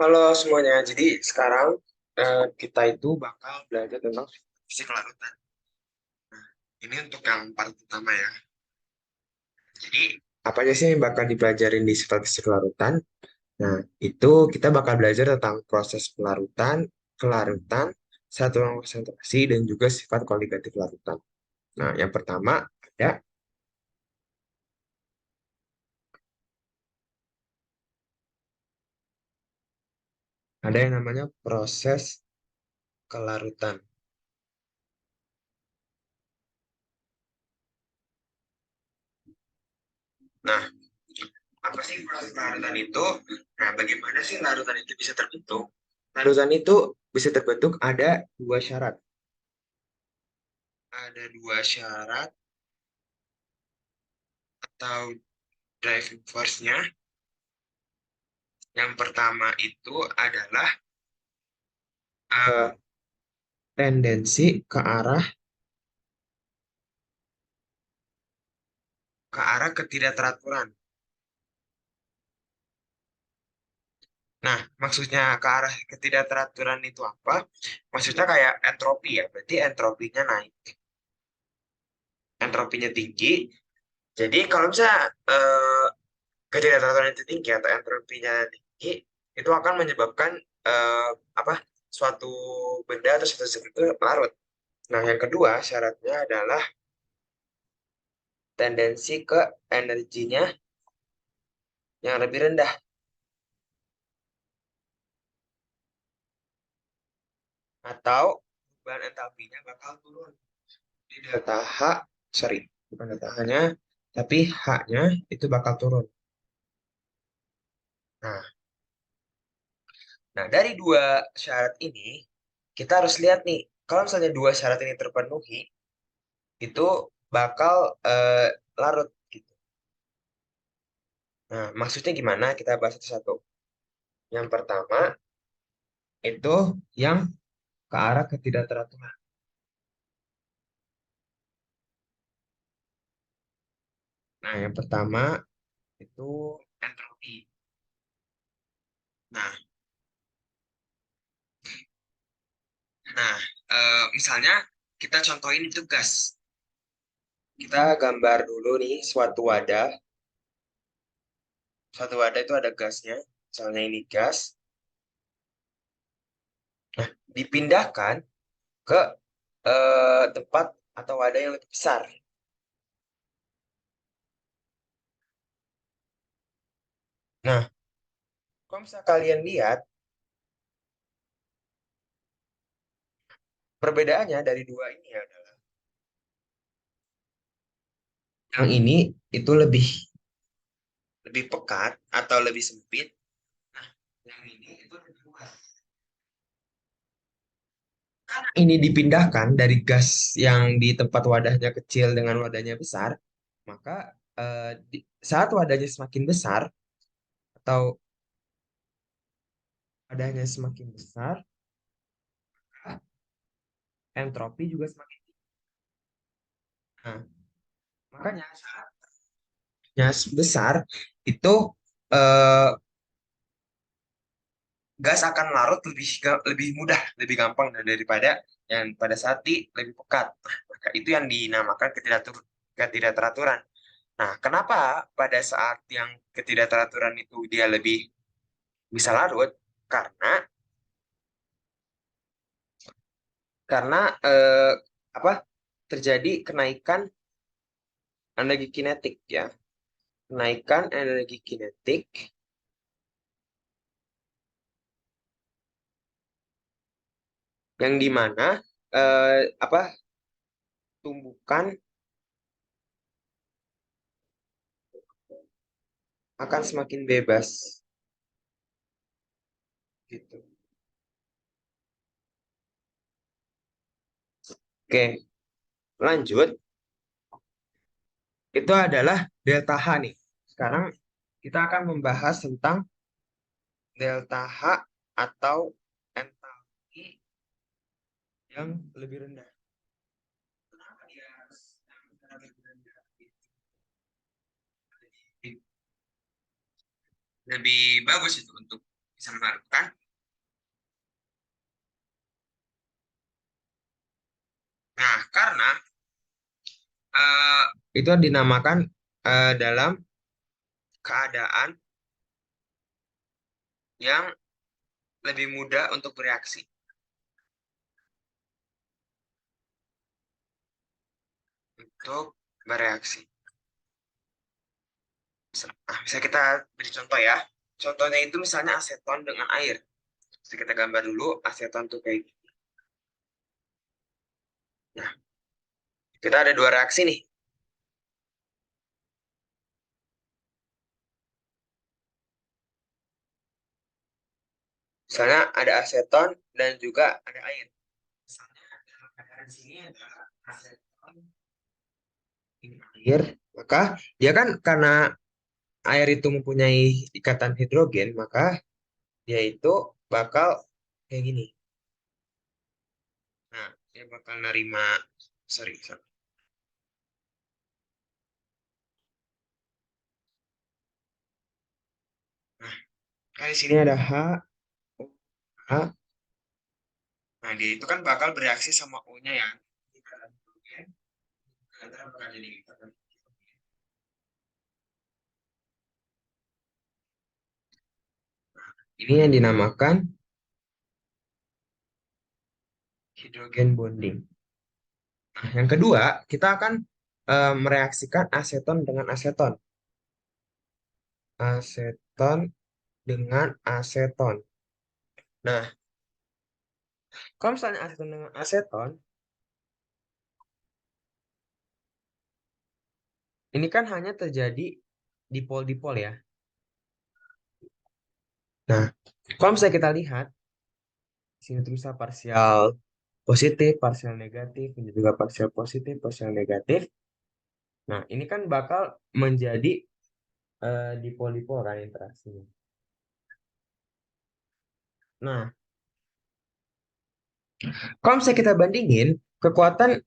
Halo semuanya, jadi sekarang kita itu bakal belajar tentang fisik larutan. Ini untuk yang part pertama ya. Jadi, apa aja sih yang bakal dipelajarin di sifat fisik larutan? Nah, itu kita bakal belajar tentang proses pelarutan, kelarutan, satuan konsentrasi, dan juga sifat kualitatif larutan. Nah, yang pertama ada yang namanya proses kelarutan. Nah, apa sih proses larutan itu? Nah, bagaimana sih larutan itu bisa terbentuk? Larutan itu bisa terbentuk ada dua syarat. Ada dua syarat atau driving force-nya. Yang pertama itu adalah eh, tendensi ke arah ketidakteraturan. Nah, maksudnya ke arah ketidakteraturan itu apa? Maksudnya kayak entropi ya, berarti entropinya naik. Entropinya tinggi. Jadi kalau misalnya ketidakteraturan itu tinggi atau entropinya tinggi, itu akan menyebabkan apa suatu benda atau suatu zat itu larut. Nah, yang kedua syaratnya adalah tendensi ke energinya yang lebih rendah atau perubahan entalpinya bakal turun. Di delta H, sorry, bukan delta H-nya, tapi H-nya itu bakal turun. Nah, dari dua syarat ini, kita harus lihat nih, kalau misalnya dua syarat ini terpenuhi, itu bakal larut gitu. Nah, maksudnya gimana? Kita bahas satu-satu. Yang pertama, itu yang ke arah ketidakteraturan. Nah, yang pertama itu entropi. Nah, nah, misalnya kita contohin itu gas. Kita gambar dulu nih suatu wadah. Suatu wadah itu ada gasnya. Misalnya ini gas. Nah, dipindahkan ke tempat atau wadah yang lebih besar. Nah, kalau misalnya kalian lihat, perbedaannya dari dua ini adalah yang ini itu lebih lebih pekat atau lebih sempit. Nah, yang ini itu lebih luas. Karena ini dipindahkan dari gas yang di tempat wadahnya kecil dengan wadahnya besar, maka saat wadahnya semakin besar atau wadahnya semakin besar, entropi juga semakin tinggi. Nah, makanya saatnya besar itu eh, gas akan larut lebih mudah, lebih gampang daripada yang pada saat di lebih pekat. Nah, maka itu yang dinamakan ketidakteraturan. Nah, kenapa pada saat yang ketidakteraturan itu dia lebih bisa larut? Karena karena apa? Terjadi kenaikan energi kinetik ya. Kenaikan energi kinetik yang dimana apa tumbukan akan semakin bebas gitu. Oke, lanjut. Itu adalah delta H nih. Sekarang kita akan membahas tentang delta H atau entalpi yang lebih rendah. Kenapa dia lebih rendah? Lebih bagus itu untuk bisa melarutkan. Nah, karena eh, itu dinamakan dalam keadaan yang lebih mudah untuk bereaksi. Untuk bereaksi. Nah, bisa kita beri contoh ya. Contohnya itu misalnya aseton dengan air. Bisa kita gambar dulu aseton tuh kayak gini. Nah, kita ada dua reaksi nih. Misalnya ada aseton dan juga ada air. Misalnya dalam keadaan sini adalah aseton ini air, maka dia kan karena air itu mempunyai ikatan hidrogen, maka dia itu bakal kayak gini. Nah, dia bakal nerima, sorry, sorry. Nah, kan di sini ada H, O, H. Nah, dia itu kan bakal bereaksi sama O-nya ya. Ikatan hidrogen, antara bakal jadi ikatan. Ini yang dinamakan hidrogen bonding. Nah, yang kedua, kita akan mereaksikan aseton dengan aseton. Aseton dengan aseton. Nah, kalau misalnya aseton dengan aseton, ini kan hanya terjadi dipol-dipol ya. Nah, kalau misalnya kita lihat, di sini tuh bisa parsial positif, parsial negatif, ini juga parsial positif, parsial negatif. Nah, ini kan bakal menjadi dipol-dipol kan interaksinya. Nah, kalau misalnya kita bandingin, kekuatan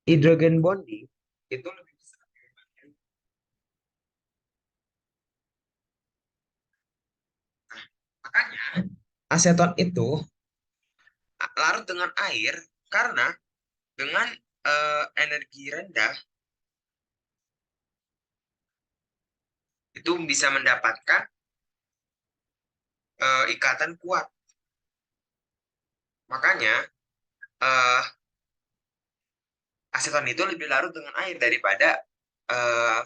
hidrogen bonding itu lebih besar. Makanya aseton itu larut dengan air karena dengan energi rendah itu bisa mendapatkan ikatan kuat. Makanya eh, aseton itu lebih larut dengan air daripada eh,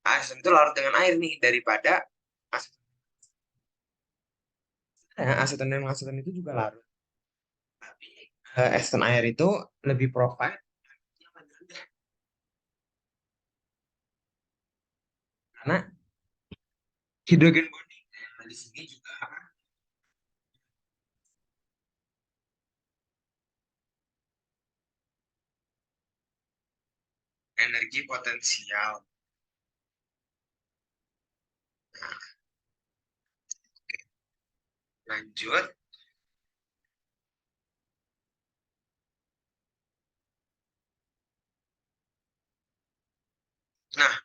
aseton itu larut dengan air nih daripada aseton. Aseton dan aseton itu juga larut. Tapi aseton air itu lebih provide karena hidrogen bonding. Nah, di sini juga energi potensial. Nah, lanjut. Nah,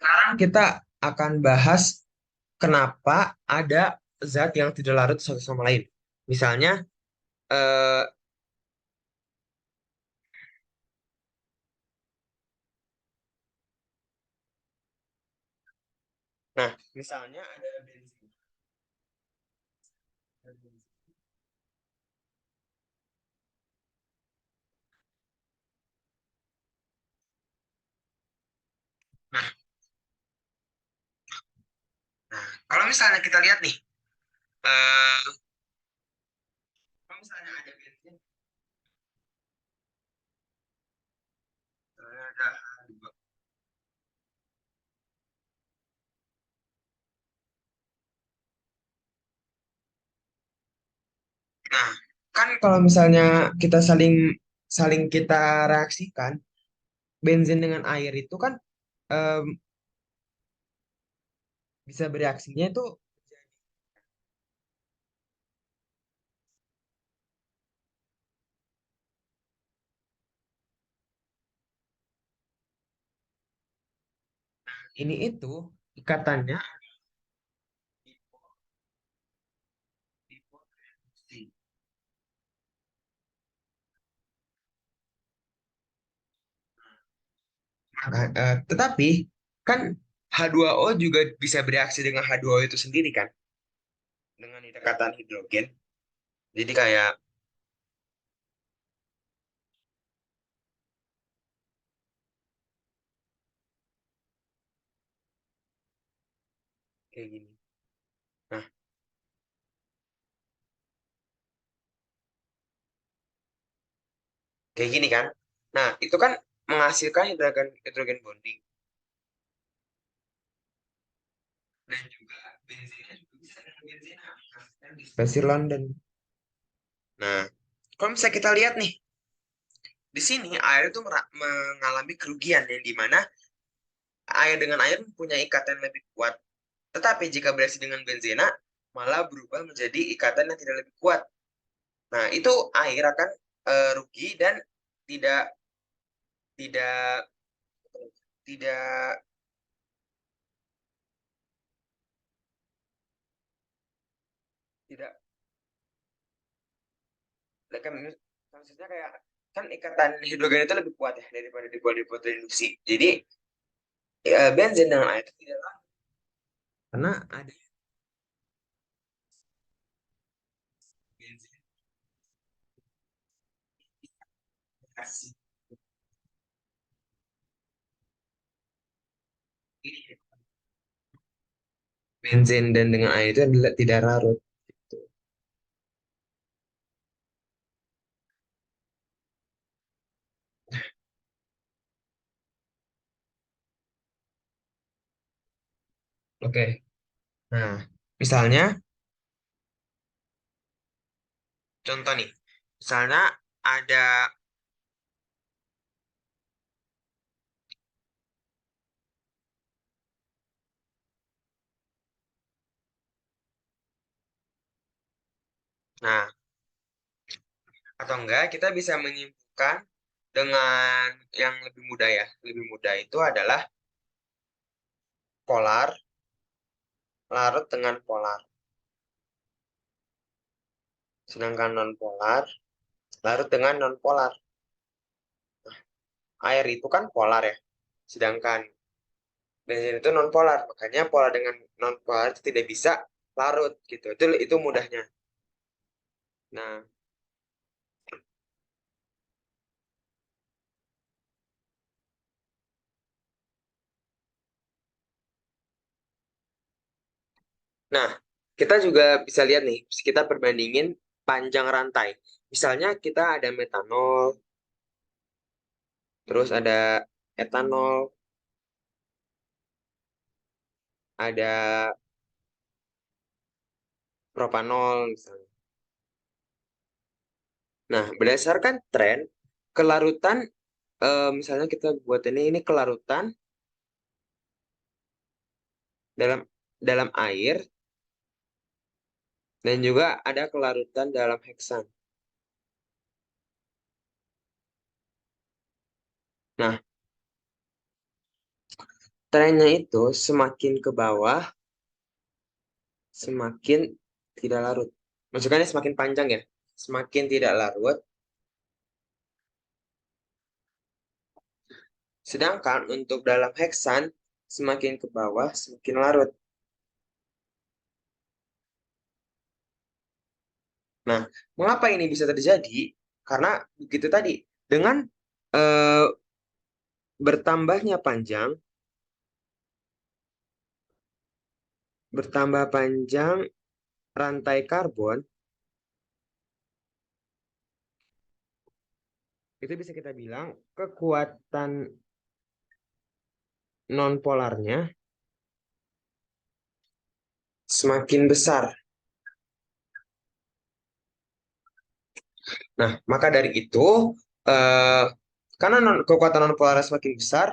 sekarang kita akan bahas kenapa ada zat yang tidak larut satu sama lain. Misalnya, eh, nah, misalnya ada benzin. Nah, kalau misalnya kita lihat nih, eh, kalau misalnya ada benzin, misalnya ada dua. Nah, kan kalau misalnya kita saling saling kita reaksikan, bensin dengan air itu kan em, bisa bereaksinya itu ini itu ikatannya Tetapi kan H2O juga bisa bereaksi dengan H2O itu sendiri kan, dengan ikatan hidrogen. Jadi kayak kayak gini. Nah, kayak gini kan. Nah, itu kan menghasilkan hidrogen hidrogen bonding dan juga benzinnya juga bisa dengan benzena menghasilkan dispersi London. Nah, kalau misalnya kita lihat nih, di sini air itu mengalami kerugian yang dimana air dengan air mempunyai ikatan lebih kuat. Tetapi jika bereaksi dengan benzena, malah berubah menjadi ikatan yang tidak lebih kuat. Nah, itu air akan rugi dan tidak tidak tidak tidak kan maksudnya kayak kan ikatan hidrogen itu lebih kuat ya daripada di polimer induksi. Jadi benzen dengan air itu tidak langsung karena ada benzen reaksi ini. Benzen dan dengan air itu adalah tidak larut. Oke. Nah, misalnya contoh nih. Misalnya ada nah atau enggak kita bisa menyimpulkan dengan yang lebih mudah ya. Lebih mudah itu adalah polar larut dengan polar. Sedangkan non-polar larut dengan non-polar. Air itu kan polar ya. Sedangkan bensin itu non-polar. Makanya polar dengan non-polar itu tidak bisa larut gitu. Itu mudahnya. Nah, nah, kita juga bisa lihat nih, kita perbandingin panjang rantai. Misalnya kita ada metanol, terus ada etanol, ada propanol misalnya. Nah, berdasarkan tren kelarutan misalnya kita buat ini kelarutan dalam dalam air dan juga ada kelarutan dalam heksan. Nah, trennya itu semakin ke bawah semakin tidak larut. Maksudnya semakin panjang ya, semakin tidak larut. Sedangkan untuk dalam heksan semakin ke bawah semakin larut. Nah, mengapa ini bisa terjadi? Karena begitu tadi dengan eh, bertambahnya bertambah panjang rantai karbon, itu bisa kita bilang kekuatan nonpolarnya semakin besar. Nah, maka dari itu, eh, karena kekuatan nonpolarnya semakin besar,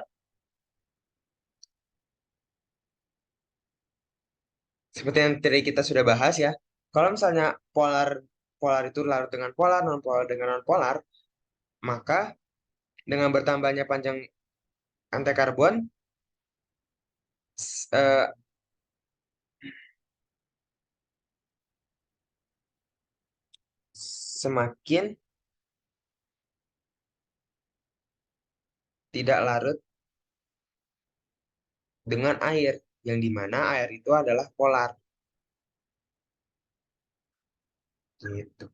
seperti yang tadi kita sudah bahas ya, kalau misalnya polar polar itu larut dengan polar, nonpolar dengan nonpolar, maka dengan bertambahnya panjang rantai karbon, s- eh, semakin tidak larut dengan air, yang dimana air itu adalah polar. Gitu.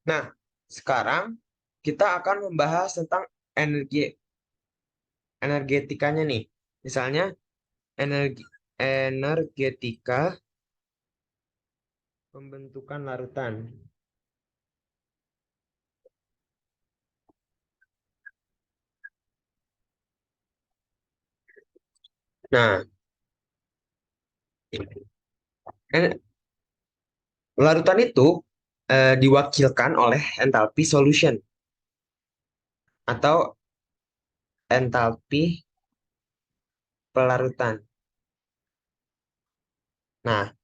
Nah, sekarang kita akan membahas tentang energi energetikanya nih. Misalnya energi energetika pembentukan larutan. Nah, en- larutan itu diwakilkan oleh entalpi solution atau entalpi pelarutan. Nah,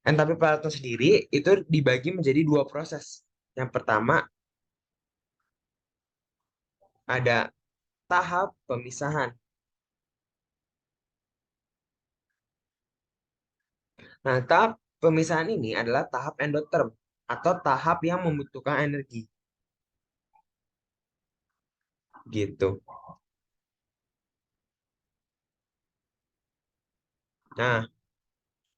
entalpi pelarutan sendiri itu dibagi menjadi dua proses. Yang pertama ada tahap pemisahan. Nah, tahap pemisahan ini adalah tahap endoterm atau tahap yang membutuhkan energi. Gitu. Nah,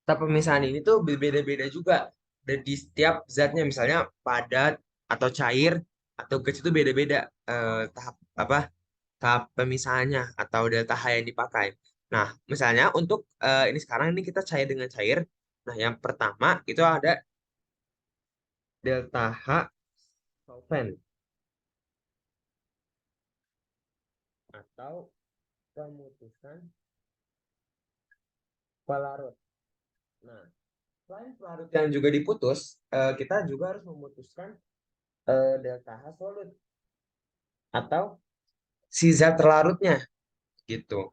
tahap pemisahan ini tuh berbeda-beda juga di setiap zatnya, misalnya padat atau cair atau gas itu beda-beda tahap apa tahap pemisahannya atau delta H yang dipakai. Nah, misalnya untuk ini sekarang ini kita cair dengan cair. Nah, yang pertama itu ada delta H solvent atau pemutusan pelarut. Nah, selain pelarut yang juga diputus, kita juga harus memutuskan delta H solut atau si zat terlarutnya gitu.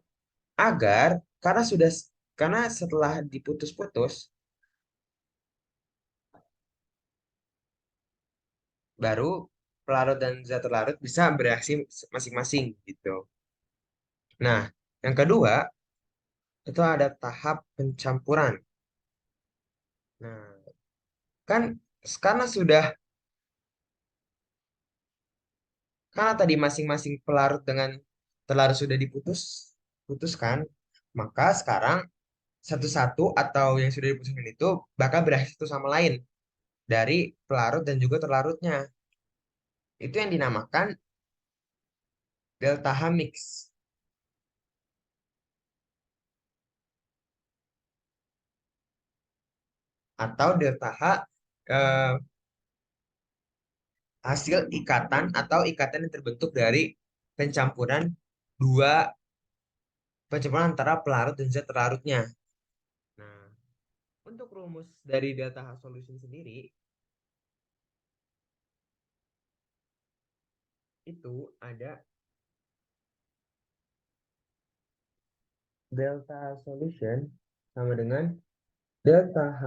Agar karena setelah diputus-putus baru pelarut dan zat terlarut bisa bereaksi masing-masing gitu. Nah, yang kedua itu ada tahap pencampuran. Nah, kan karena sudah karena tadi masing-masing pelarut dengan terlarut sudah putuskan, maka sekarang satu-satu atau yang sudah diputuskan itu bakal bereaksi satu sama lain dari pelarut dan juga terlarutnya. Itu yang dinamakan delta H mix atau delta H eh, hasil ikatan atau ikatan yang terbentuk dari pencampuran dua pencampuran antara pelarut dan zat terlarutnya. Nah, untuk rumus dari delta H solution sendiri itu ada delta H solution sama dengan delta H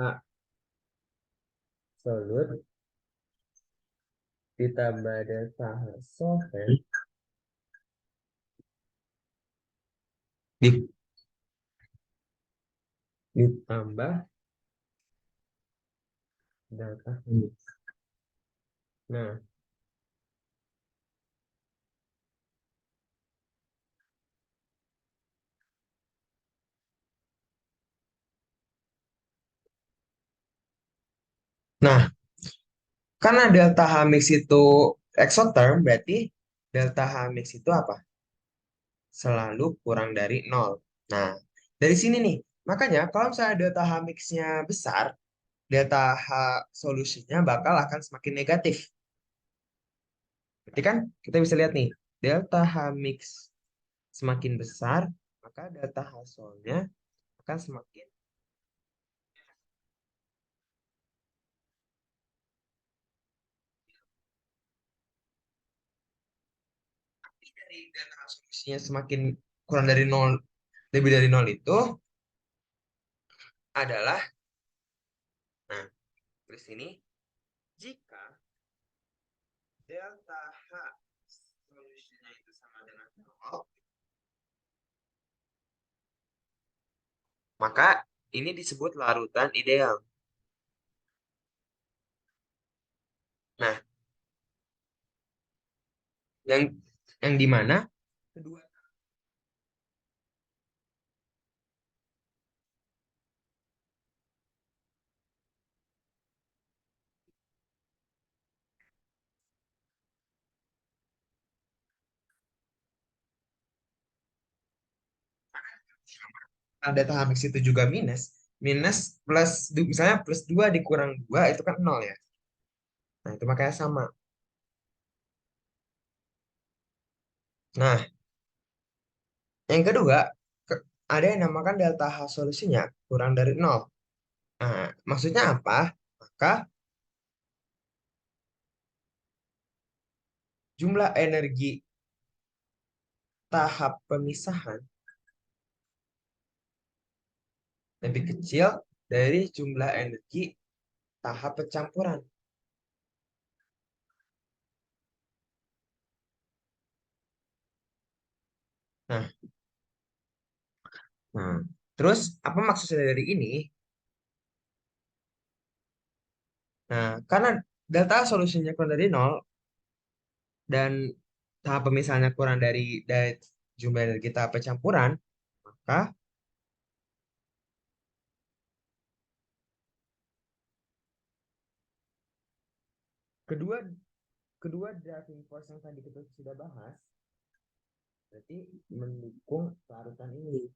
solut ditambah delta H solvent ditambah delta H mix. Nah, nah, karena delta H mix itu exotherm, berarti delta H mix itu apa? Selalu kurang dari nol. Nah, dari sini nih, makanya kalau misalnya delta H mix-nya besar, delta H solusinya bakal akan semakin negatif. Berarti kan kita bisa lihat nih, delta H mix semakin besar, maka delta H solnya akan semakin. Tapi dari delta H solusinya semakin kurang dari nol, lebih dari nol itu adalah, nah, tulis ini, jika delta H solusinya itu sama dengan nol, Maka ini disebut larutan ideal. Nah, yang di mana kedua delta Hmx itu juga minus. Minus plus, misalnya plus 2 dikurang 2 itu kan nol ya. Nah, itu makanya sama. Nah, yang kedua, ada yang namakan delta H solusinya kurang dari nol. Nah, maksudnya apa? Maka jumlah energi tahap pemisahan lebih kecil dari jumlah energi tahap pencampuran. Nah, nah, terus apa maksudnya dari ini? Nah, karena delta solusinya kurang dari nol dan tahap pemisahannya kurang dari jumlah energi tahap pencampuran, maka kedua kedua driving force yang tadi kita sudah bahas berarti mendukung larutan ini.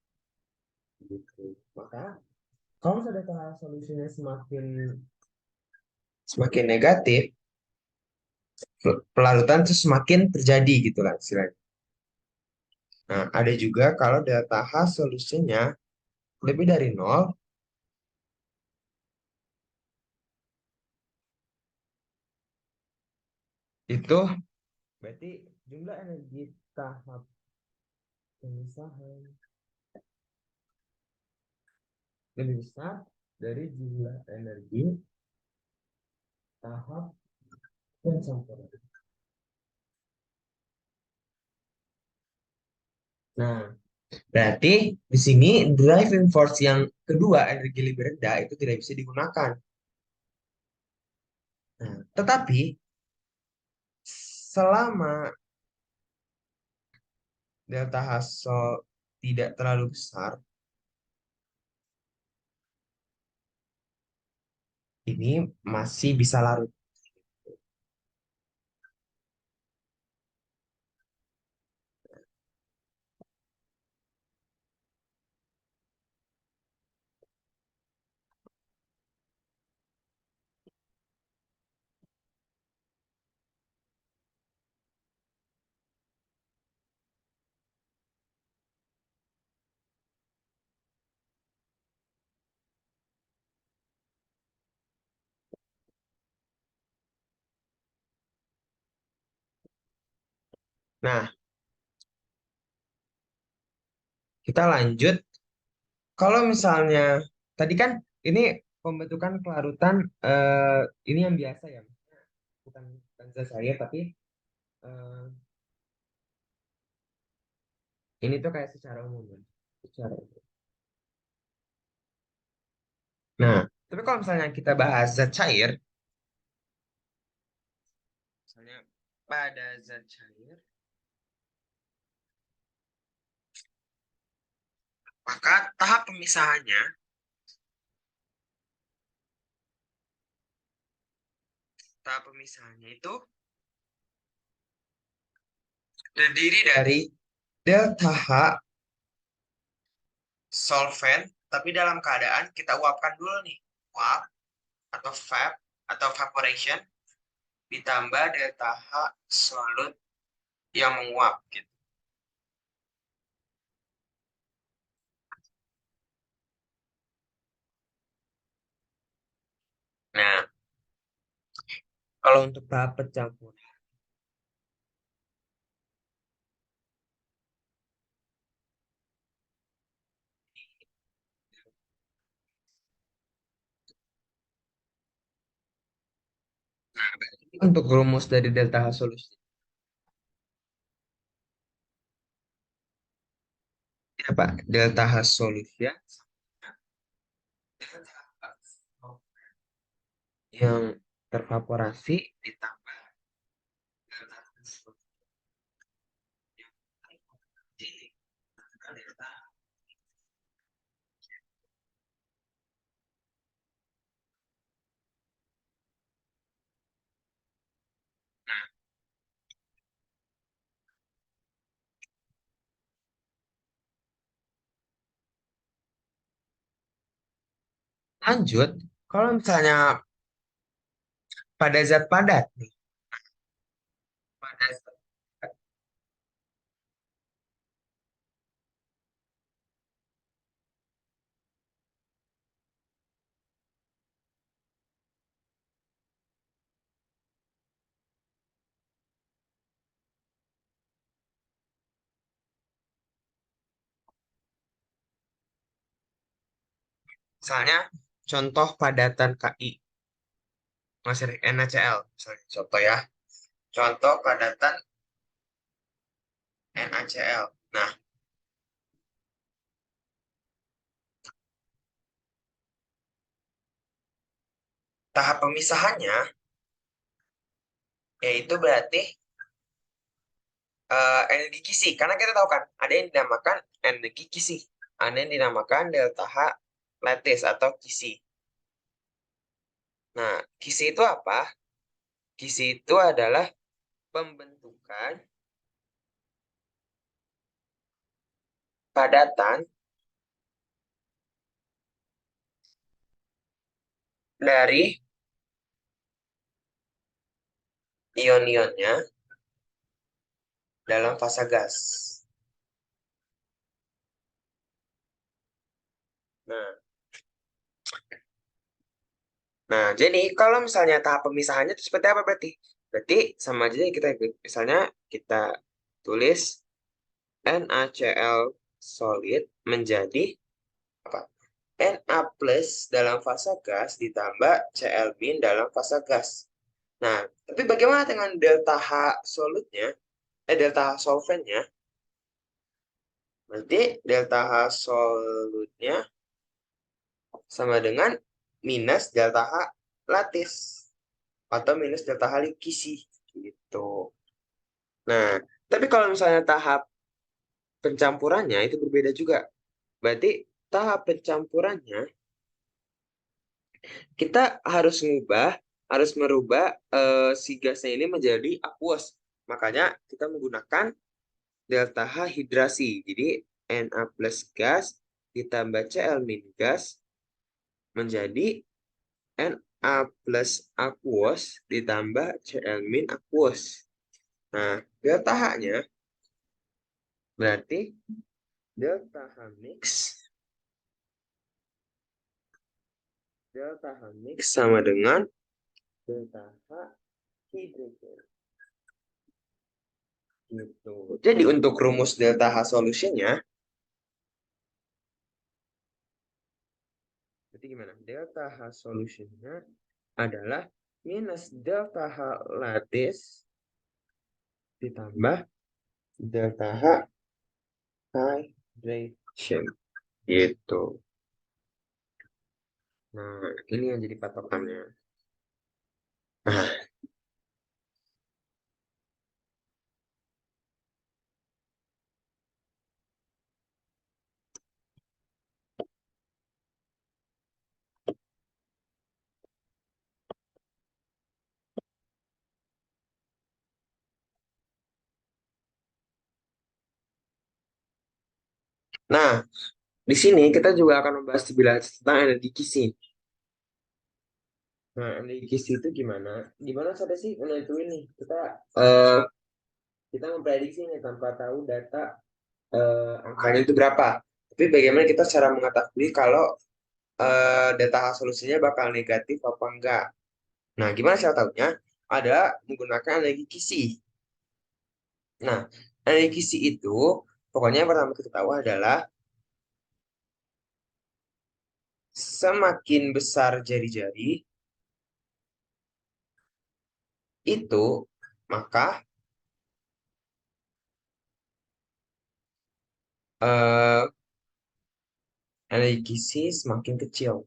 Gitu. Maka kalau misalnya delta solusinya semakin negatif, pelarutan itu semakin terjadi gitu lah istilahnya. Nah, ada juga kalau delta H solusinya lebih dari nol, itu berarti jumlah energi tahap pemisahan lebih besar dari jumlah energi tahap pencampuran. Nah, berarti di sini driving force yang kedua, energi lebih rendah, itu tidak bisa digunakan. Nah, tetapi selama delta Hassel tidak terlalu besar, ini masih bisa larut. Nah, kita lanjut. Kalau misalnya tadi kan ini pembentukan kelarutan, ini yang biasa ya, bukan bukan zat cair tapi eh, ini tuh kayak secara umum ya. Secara umum. Nah, tapi kalau misalnya kita bahas zat cair, misalnya pada zat cair, maka tahap pemisahannya itu terdiri dari delta H solvent, tapi dalam keadaan kita uapkan dulu nih, uap atau vap atau evaporation ditambah delta H solut yang menguap gitu. Nah, kalau untuk tahap pencampuran, untuk rumus dari delta H solusi apa? Delta H solusi ya. yang tervaporasi ditambah delta tersebut. Jadi, delta. Nah, lanjut, kalau misalnya pada zat padat nih, pada zat padat, misalnya contoh padatan KI, masih NaCl, misalnya contoh ya, contoh padatan NaCl. Nah, tahap pemisahannya yaitu berarti energi kisi, karena kita tahu kan ada yang dinamakan energi kisi, ada yang dinamakan delta H lattice atau kisi. Nah, kisi itu apa? Kisi itu adalah pembentukan padatan dari ion-ionnya dalam fase gas. Nah, jadi kalau misalnya tahap pemisahannya itu seperti apa berarti? Berarti sama aja kita misalnya kita tulis NaCl solid menjadi apa? Na plus dalam fase gas ditambah Cl min dalam fase gas. Nah, tapi bagaimana dengan delta H solutnya? Delta H solventnya? Berarti delta H solutnya sama dengan minus delta H lattice atau minus delta H kisi gitu. Nah, tapi kalau misalnya tahap pencampurannya itu berbeda juga. Berarti tahap pencampurannya kita harus merubah si gasnya ini menjadi aqueous. Makanya kita menggunakan delta H hidrasi. Jadi Na plus gas ditambah Cl min gas menjadi Na plus aqueous ditambah Cl min aqueous. Nah, delta H-nya berarti delta H mix sama dengan delta H hidrogen. Gitu. Jadi untuk rumus delta H solutionnya, berarti gimana? Delta H solutionnya adalah minus delta H lattice ditambah delta H hydration. Gitu. Nah, ini yang jadi patokannya. Nah, nah, di sini kita juga akan membahas lebih lanjut tentang energi kisi. Nah, energi kisi itu gimana? Gimana saja sih menentuin nih? Eh, kita memprediksi nih tanpa tahu data angkanya itu berapa. Tapi bagaimana kita cara mengetahui kalau data hasil solusinya bakal negatif apa enggak? Nah, gimana cara tahunya? Ada menggunakan energi kisi. Nah, energi kisi itu pokoknya yang pertama kita tahu adalah semakin besar jari-jari itu maka eh, energi kisi semakin kecil.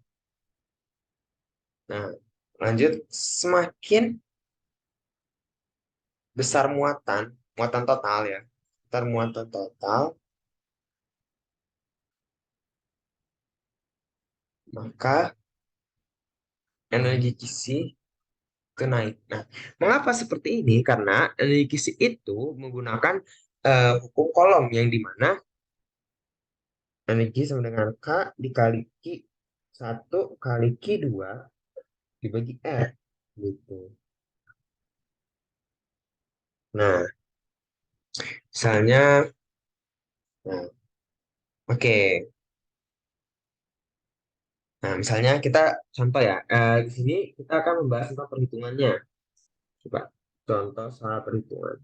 Nah, Lanjut, semakin besar muatan total ya. Besar muatan total, maka energi kisi itu naik. Nah, mengapa seperti ini? Karena energi kisi itu menggunakan hukum Coulomb yang dimana energi sama dengan K dikali Q1 kali Q2 dibagi R gitu. Nah, misalnya, nah, oke. Nah, misalnya kita contoh ya, di sini kita akan membahas tentang perhitungannya. Coba contoh soal perhitungan.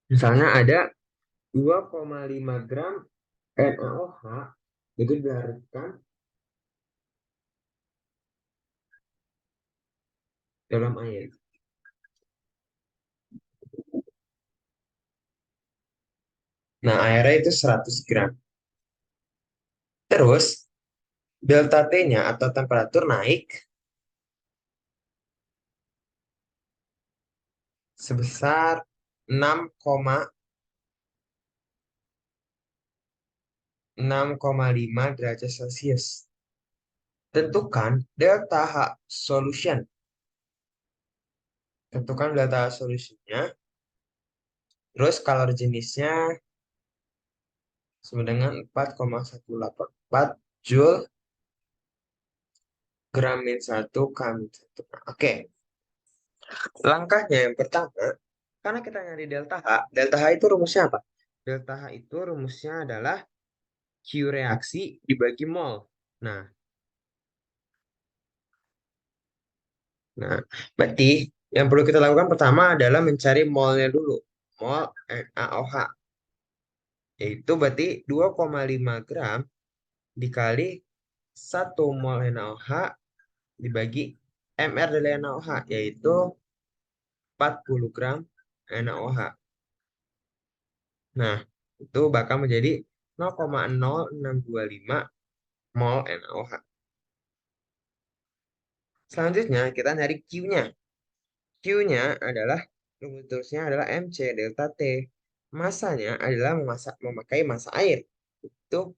Misalnya ada 2,5 gram NaOH itu dilarutkan dalam air. Nah, airnya itu 100 gram. Terus, delta T-nya atau temperatur naik sebesar 6,5 derajat Celcius. Tentukan delta H solution. Tentukan delta H solutionnya. Terus kalor jenisnya sama dengan 4,184 Joule gram min 1 K min 1. Oke, langkahnya yang pertama, karena kita nyari delta H itu rumusnya apa? Delta H itu rumusnya adalah Q reaksi dibagi mol. Nah, berarti yang perlu kita lakukan pertama adalah mencari molnya dulu. Mol NaOH. Yaitu berarti 2,5 gram dikali 1 mol NaOH dibagi MR dari NaOH, yaitu 40 gram NaOH. Nah, itu bakal menjadi 0,0625 mol NaOH. Selanjutnya, kita nyari Q-nya. Q-nya adalah rumusnya adalah MC delta T. Masanya adalah memakai massa air. Itu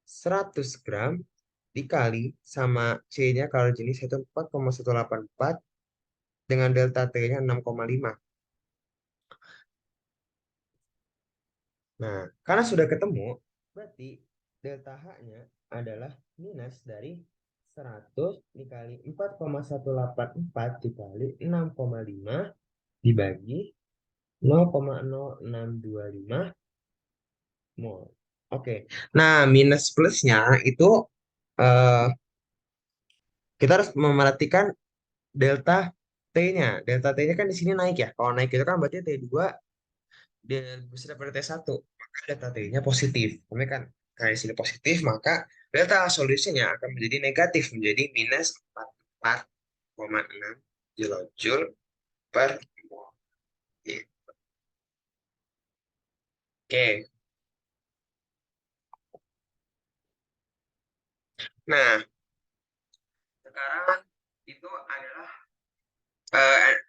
100 gram dikali sama C-nya kalau jenis itu 4,184 dengan delta T-nya 6,5. Nah, karena sudah ketemu, berarti delta H-nya adalah minus dari 100 dikali 4,184 dikali 6,5 dibagi 0,0625 mol. Oke. Nah, minus plusnya itu eh, kita harus memerhatikan delta T-nya. Delta T-nya kan di sini naik ya. Kalau naik itu kan berarti T2 besar daripada T1. Maka delta T-nya positif. Kami kan karena di sini positif, maka delta solusinya akan menjadi negatif, menjadi minus 44,6 kilojoule per mol. Oke. Nah, sekarang itu adalah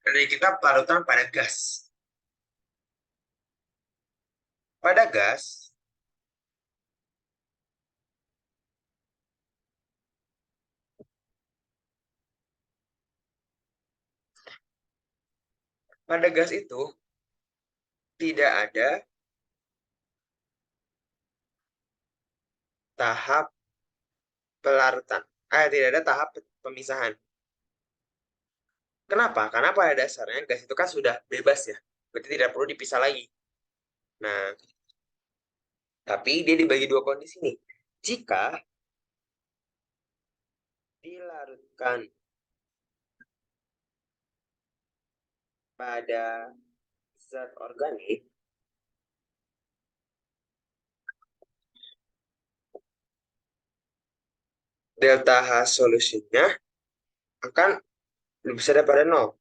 energi kita pelarutan pada gas. Pada gas, pada gas itu tidak ada tahap pelarutan. Tidak ada tahap pemisahan. Kenapa? Karena pada dasarnya gas itu kan sudah bebas ya. Berarti tidak perlu dipisah lagi. Nah, tapi dia dibagi dua kondisi nih. Jika dilarutkan pada zat organik, delta H solusinya akan lebih besar daripada nol.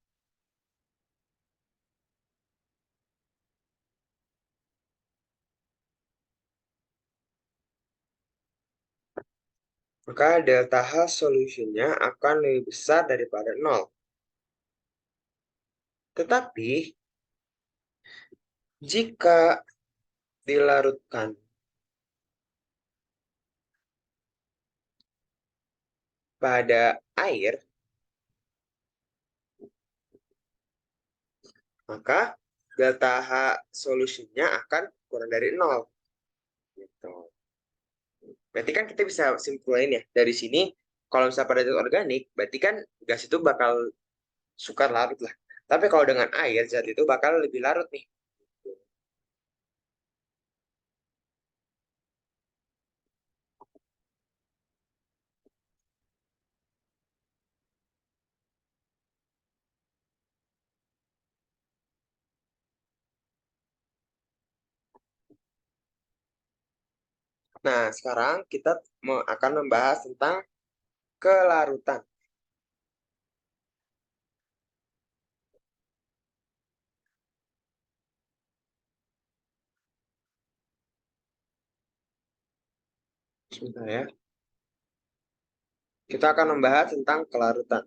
Maka delta H solusinya akan lebih besar daripada nol. Tetapi, jika dilarutkan pada air, maka delta H solusinya akan kurang dari nol. Gitu. Berarti kan kita bisa simpulin ya, dari sini, kalau misalnya pada zat organik, berarti kan gas itu bakal sukar larut lah. Tapi kalau dengan air, zat itu bakal lebih larut nih. Nah, sekarang kita akan membahas tentang kelarutan. Sebentar ya. Kita akan membahas tentang kelarutan.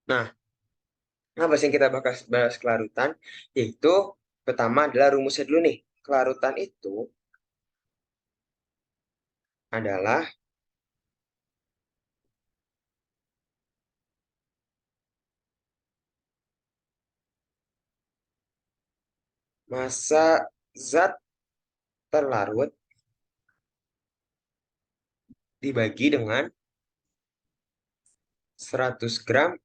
Nah, apa sih yang kita bahas, bahas kelarutan? Yaitu, pertama adalah rumusnya dulu nih. Kelarutan itu adalah massa zat terlarut dibagi dengan 100 gram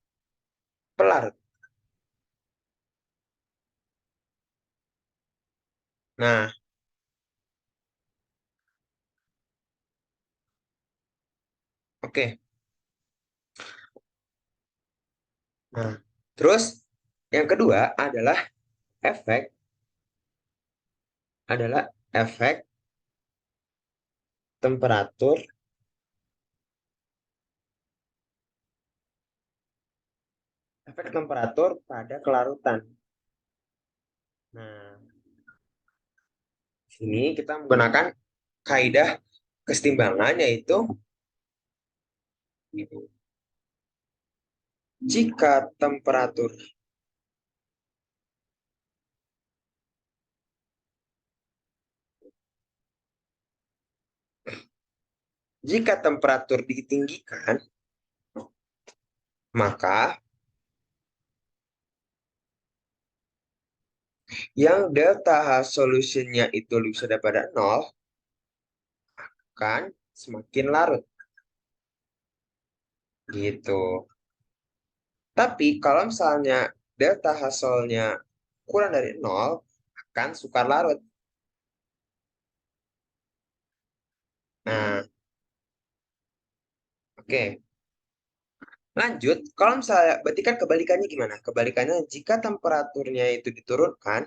pelarut. Nah, oke. Nah, terus yang kedua efek adalah efek temperatur efek temperatur pada kelarutan. Nah, sini kita menggunakan kaidah kesetimbangan, yaitu jika temperatur jika temperatur ditinggikan, maka yang delta H solusinya itu lebih besar daripada nol akan semakin larut. Gitu. Tapi kalau misalnya delta H-solnya kurang dari nol, akan sukar larut. Nah, oke. Lanjut, kalau misalnya, berarti kan kebalikannya gimana? Kebalikannya, jika temperaturnya itu diturunkan,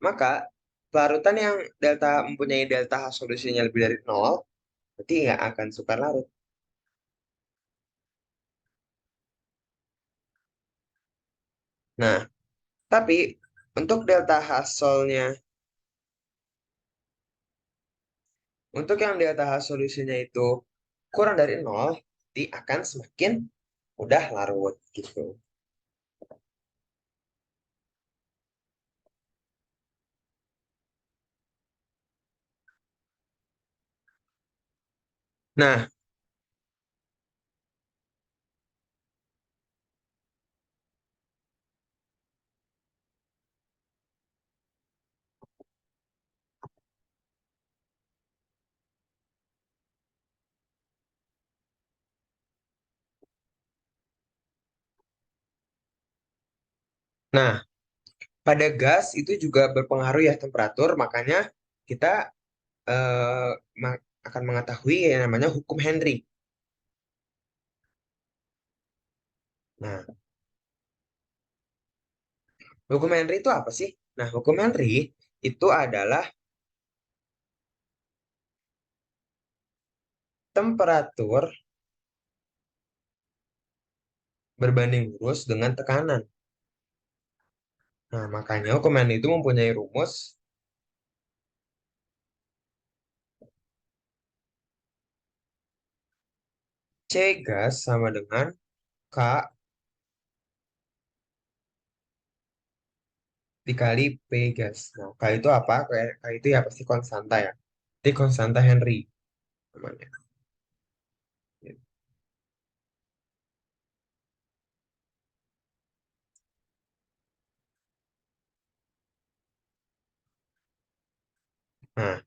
maka pelarutan yang mempunyai delta H solusinya lebih dari nol, berarti nggak akan sukar larut. Nah, tapi untuk delta H solnya, untuk yang delta H solusinya itu kurang dari nol, berarti akan semakin mudah larut gitu. Nah, Nah, pada gas itu juga berpengaruh ya temperatur, makanya kita eh, akan mengetahui yang namanya hukum Henry. Nah, hukum Henry itu apa sih? Nah, hukum Henry itu adalah temperatur berbanding lurus dengan tekanan. Nah, makanya hukum Henry itu mempunyai rumus C gas sama dengan K dikali P gas. Nah, K itu apa? K itu ya pasti konstanta ya. Jadi konstanta Henry namanya. Nah,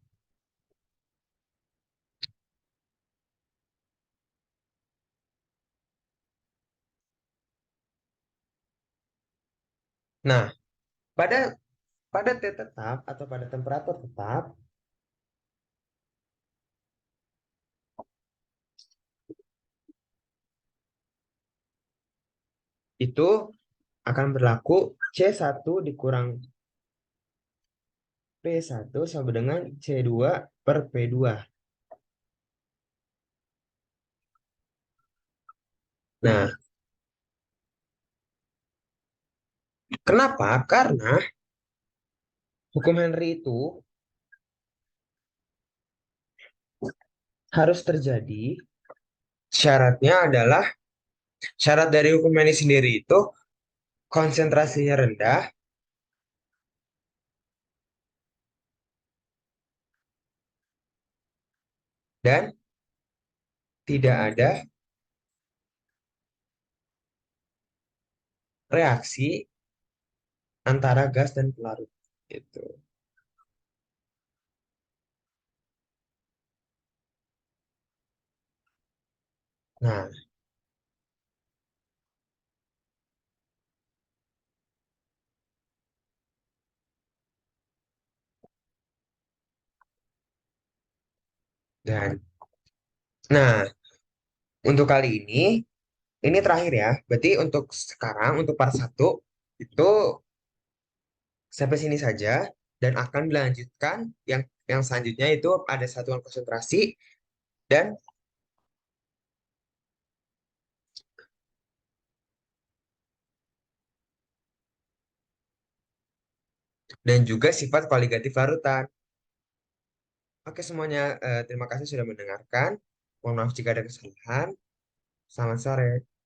nah pada pada T tetap atau pada temperatur tetap itu akan berlaku C1 dikurang P1 sama dengan C2 per P2. Nah, kenapa? Karena hukum Henry itu harus terjadi. Syaratnya adalah syarat dari hukum Henry sendiri itu konsentrasinya rendah dan tidak ada reaksi antara gas dan pelarut. Gitu. Nah, dan nah untuk kali ini terakhir ya. Berarti untuk sekarang untuk part satu itu sampai sini saja dan akan dilanjutkan yang selanjutnya itu ada satuan konsentrasi dan juga sifat koligatif larutan. Oke semuanya, terima kasih sudah mendengarkan. Mohon maaf jika ada kesalahan. Selamat sore.